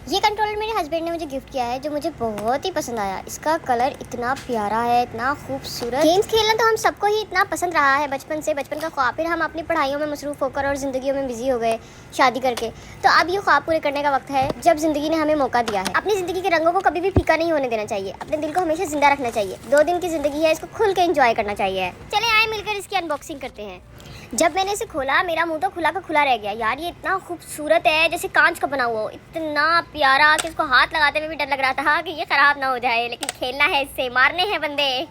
یہ کنٹرولر میرے ہسبینڈ نے مجھے گفٹ کیا ہے جو مجھے بہت ہی پسند آیا. اس کا کلر اتنا پیارا ہے, اتنا خوبصورت. گیمز کھیلنا تو ہم سب کو ہی اتنا پسند رہا ہے بچپن سے, بچپن کا خواب. پھر ہم اپنی پڑھائیوں میں مصروف ہو کر اور زندگیوں میں بزی ہو گئے شادی کر کے. تو اب یہ خواب پورے کرنے کا وقت ہے جب زندگی نے ہمیں موقع دیا ہے. اپنی زندگی کے رنگوں کو کبھی بھی پھیکا نہیں ہونے دینا چاہیے, اپنے دل کو ہمیشہ زندہ رکھنا چاہیے. 2 دن کی زندگی ہے, اس کو کھل کے انجوائے کرنا چاہیے. چلے آئیں مل کر اس کی انباکسنگ کرتے ہیں. جب میں نے اسے کھولا میرا منہ تو کھلا کا کھلا رہ گیا. یار یہ اتنا خوبصورت ہے جیسے کانچ کا بنا ہوا ہو, اتنا پیارا کہ اس کو ہاتھ لگاتے ہوئے بھی ڈر لگ رہا تھا کہ یہ خراب نہ ہو جائے. لیکن کھیلنا ہے, اس سے مارنے ہیں بندے.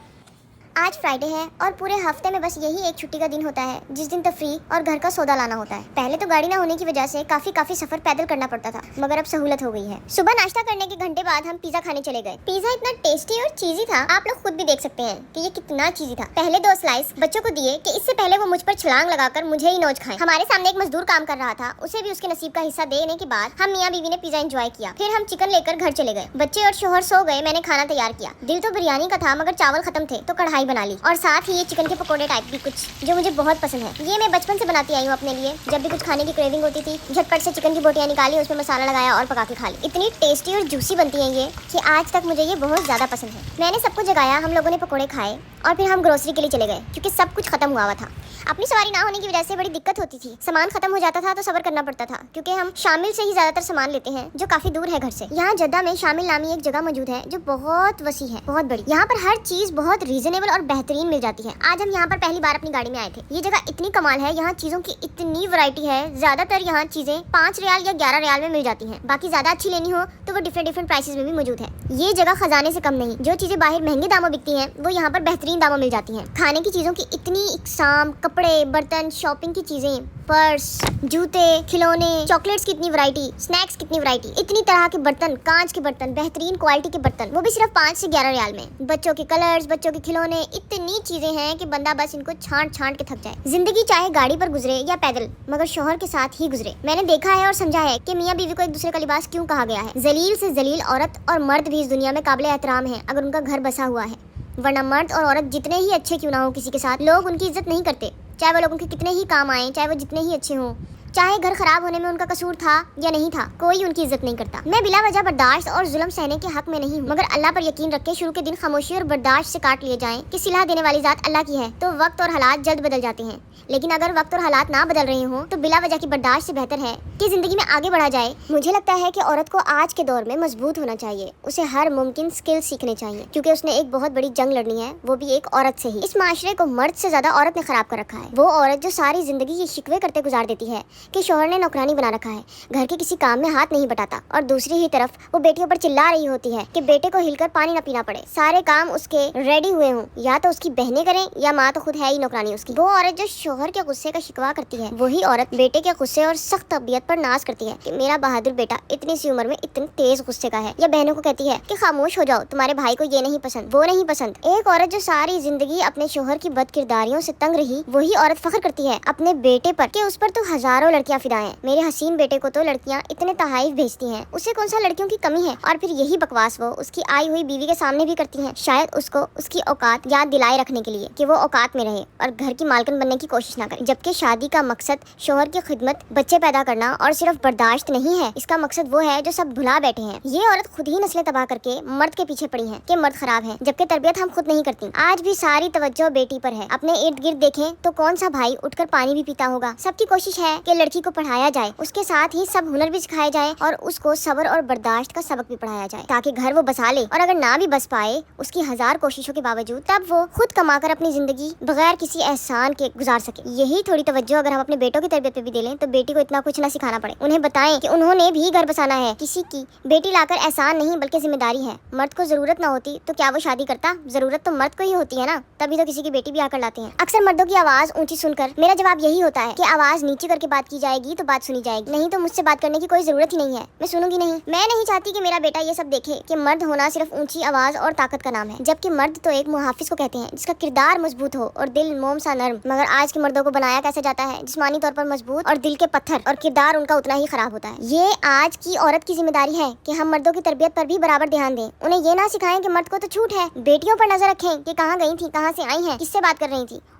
آج فرائیڈے ہے اور پورے ہفتے میں بس یہی ایک چھٹی کا دن ہوتا ہے جس دن تفریح اور گھر کا سودا لانا ہوتا ہے. پہلے تو گاڑی نہ ہونے کی وجہ سے کافی سفر پیدل کرنا پڑتا تھا, مگر اب سہولت ہو گئی ہے. صبح ناشتہ کرنے کے گھنٹے بعد ہم پیزا کھانے چلے گئے. پیزا اتنا ٹیسٹی اور چیزی تھا, آپ لوگ خود بھی دیکھ سکتے ہیں کہ یہ کتنا چیزی تھا. پہلے 2 سلائس بچوں کو دیے کہ اس سے پہلے وہ مجھ پر چھلانگ لگا کر مجھے ہی نوچ کھائیں. ہمارے سامنے ایک مزدور کام کر رہا تھا, اسے بھی اس کے نصیب کا حصہ دینے کے بعد ہم میاں بیوی نے پیزا انجوائے کیا. پھر ہم چکن لے کر گھر چلے گئے. بچے اور شوہر سو گئے, میں نے کھانا تیار کیا. دل تو بریانی کا تھا مگر چاول ختم تھے تو کڑھائی بنا لی, اور ساتھ یہ چکن کے پکوڑے ٹائپ بھی کچھ جو مجھے بہت پسند ہے. یہ میں بچپن سے بناتی آئی ہوں اپنے لیے. جب بھی کچھ کھانے کی کریونگ ہوتی تھی جھٹپٹ سے چکن کی بوٹیاں نکالی, اس میں مسالہ لگایا اور پکا کے کھا لی. اتنی ٹیسٹی اور جوسی بنتی ہیں یہ کہ آج تک مجھے یہ بہت زیادہ پسند ہے. میں نے سب کو جگایا, ہم لوگوں نے پکوڑے کھائے اور پھر ہم گروسری کے لیے چلے گئے کیونکہ سب کچھ ختم ہوا تھا. اپنی سواری نہ ہونے کی وجہ سے بڑی دقت ہوتی تھی. سامان ختم ہو جاتا تھا تو صبر کرنا پڑتا تھا کیونکہ ہم شامل سے ہی زیادہ تر سامان لیتے ہیں جو کافی دور ہے گھر سے. یہاں جدہ میں شامل نامی ایک جگہ موجود ہے جو بہت وسیع ہے, بہت بڑی. یہاں پر ہر چیز بہت ریزنیبل اور بہترین مل جاتی ہے. آج ہم یہاں پر پہلی بار اپنی گاڑی میں آئے تھے. یہ جگہ اتنی کمال ہے, یہاں چیزوں کی اتنی ورائٹی ہے. زیادہ تر یہاں چیزیں 5 ریال یا 11 ریال میں مل جاتی ہیں. باقی زیادہ اچھی لینی ہو تو وہ ڈفرینٹ پرائسز میں بھی موجود ہے. یہ جگہ خزانے سے کم نہیں. جو چیزیں باہر مہنگے داموں بکتی ہیں وہ یہاں پر بہترین داموں مل جاتی ہیں. کھانے کی چیزوں کی اتنی اقسام, کپڑے, برتن, شاپنگ کی چیزیں, پرس, جوتے, کھلونے, چاکلیٹس کی اتنی ورائٹی, سنیکس کی اتنی ورائٹی, اتنی طرح کے برتن, کانچ کے برتن, بہترین کوالٹی کے برتن, وہ بھی صرف 5 سے 11 ریال میں. بچوں کے کلرز, بچوں کے کھلونے, اتنی چیزیں ہیں کہ بندہ بس ان کو چھانٹ کے تھک جائے. زندگی چاہے گاڑی پر گزرے یا پیدل مگر شوہر کے ساتھ ہی گزرے. میں نے دیکھا ہے اور سمجھا ہے کہ میاں بیوی کو ایک دوسرے کا لباس کیوں کہا گیا ہے. ذلیل سے ذلیل عورت اور مرد بھی اس دنیا میں قابل احترام ہیں اگر ان کا گھر بسا ہوا ہے, ورنہ مرد اور عورت جتنے ہی اچھے کیوں نہ ہو کسی کے ساتھ, لوگ ان کی عزت نہیں کرتے. چاہے وہ لوگوں کے کتنے ہی کام آئیں, چاہے وہ جتنے ہی اچھے ہوں, چاہے گھر خراب ہونے میں ان کا قصور تھا یا نہیں تھا, کوئی ان کی عزت نہیں کرتا. میں بلا وجہ برداشت اور ظلم سہنے کے حق میں نہیں ہوں, مگر اللہ پر یقین رکھ کے شروع کے دن خاموشی اور برداشت سے کاٹ لیے جائیں کہ صلح دینے والی ذات اللہ کی ہے تو وقت اور حالات جلد بدل جاتے ہیں. لیکن اگر وقت اور حالات نہ بدل رہے ہوں تو بلا وجہ کی برداشت سے بہتر ہے کہ زندگی میں آگے بڑھا جائے. مجھے لگتا ہے کہ عورت کو آج کے دور میں مضبوط ہونا چاہیے. اسے ہر ممکن سکل سیکھنے چاہیے کیونکہ اس نے ایک بہت بڑی جنگ لڑنی ہے, وہ بھی ایک عورت سے ہی. اس معاشرے کو مرد سے زیادہ عورت نے خراب کر رکھا ہے. وہ عورت جو ساری زندگی یہ شکوے کرتے گزار دیتی ہے کہ شوہر نے نوکرانی بنا رکھا ہے, گھر کے کسی کام میں ہاتھ نہیں بٹاتا, اور دوسری ہی طرف وہ بیٹیوں پر چلا رہی ہوتی ہے کہ بیٹے کو ہل کر پانی نہ پینا پڑے, سارے کام اس کے ریڈی ہوئے ہوں, یا تو اس کی بہنیں کریں یا ماں تو خود ہے ہی نوکرانی اس کی. وہ عورت جو شوہر کے غصے کا شکوا کرتی ہے, وہی عورت بیٹے کے غصے اور سخت طبیعت پر ناز کرتی ہے کہ میرا بہادر بیٹا اتنی سی عمر میں اتنے تیز غصے کا ہے, یا بہنوں کو کہتی ہے کہ خاموش ہو جاؤ, تمہارے بھائی کو یہ نہیں پسند, وہ نہیں پسند. ایک عورت جو ساری زندگی اپنے شوہر کی بد کرداریوں سے تنگ رہی, وہی عورت فخر کرتی ہے اپنے بیٹے پر کہ اس پر تو ہزاروں لڑکیاں فدا ہیں. میرے حسین بیٹے کو تو لڑکیاں اتنے تحائف بھیجتی ہیں, اسے کون سا لڑکیوں کی کمی ہے. اور پھر یہی بکواس وہ اس کی آئی ہوئی بیوی کے سامنے بھی کرتی ہیں, شاید اس کو اس کی اوقات یاد دلائے رکھنے کے لیے کہ وہ اوقات میں رہے اور گھر کی مالکن بننے کی کوشش نہ کرے. جبکہ شادی کا مقصد شوہر کی خدمت, بچے پیدا کرنا اور صرف برداشت نہیں ہے. اس کا مقصد وہ ہے جو سب بھلا بیٹھے ہیں. یہ عورت خود ہی نسلیں تباہ کر کے مرد کے پیچھے پڑی ہیں کہ مرد خراب ہے, جبکہ تربیت ہم خود نہیں کرتی. آج بھی ساری توجہ بیٹی پر ہے. اپنے ارد گرد دیکھیں تو کون سا بھائی اٹھ کر پانی بھی پیتا ہوگا. سب کی کوشش ہے کہ لڑکی کو پڑھایا جائے, اس کے ساتھ ہی سب ہنر بھی سکھائے جائیں اور اس کو صبر اور برداشت کا سبق بھی پڑھایا جائے تاکہ گھر وہ بسا لے, اور اگر نہ بھی بس پائے اس کی ہزار کوششوں کے باوجود تب وہ خود کما کر اپنی زندگی بغیر کسی احسان کے گزار سکے. یہی تھوڑی توجہ اگر ہم اپنے بیٹوں کی تربیت پہ بھی دے لیں تو بیٹی کو اتنا کچھ نہ سکھانا پڑے. انہیں بتائیں کہ انہوں نے بھی گھر بسانا ہے, کسی کی بیٹی لا کر احسان نہیں بلکہ ذمہ داری ہے. مرد کو ضرورت نہ ہوتی تو کیا وہ شادی کرتا؟ ضرورت تو مرد کو ہی ہوتی ہے نا, تبھی تو کسی کی بیٹی بھی آ کر لاتے ہیں. اکثر مردوں کی آواز اونچی سن کر میرا جواب یہی ہوتا ہے کہ آواز نیچی کر کے بات کی جائے گی تو بات سنی جائے گی, نہیں تو مجھ سے بات کرنے کی کوئی ضرورت ہی نہیں ہے, میں سنوں گی نہیں. میں نہیں چاہتی کہ میرا بیٹا یہ سب دیکھے کہ مرد ہونا صرف اونچی آواز اور طاقت کا نام ہے, جبکہ مرد تو ایک محافظ کو کہتے ہیں جس کا کردار مضبوط ہو اور دل موم سا نرم. مگر آج کے مردوں کو بنایا کیسے جاتا ہے, جسمانی طور پر مضبوط اور دل کے پتھر, اور کردار ان کا اتنا ہی خراب ہوتا ہے. یہ آج کی عورت کی ذمہ داری ہے کہ ہم مردوں کی تربیت پر بھی برابر دھیان دیں. انہیں یہ نہ سکھائیں کہ مرد کو تو چھوٹ ہے, بیٹیوں پر نظر رکھیں کہ کہاں گئی تھی, کہاں سے آئی ہیں, کس سے بات کر رہی تھی,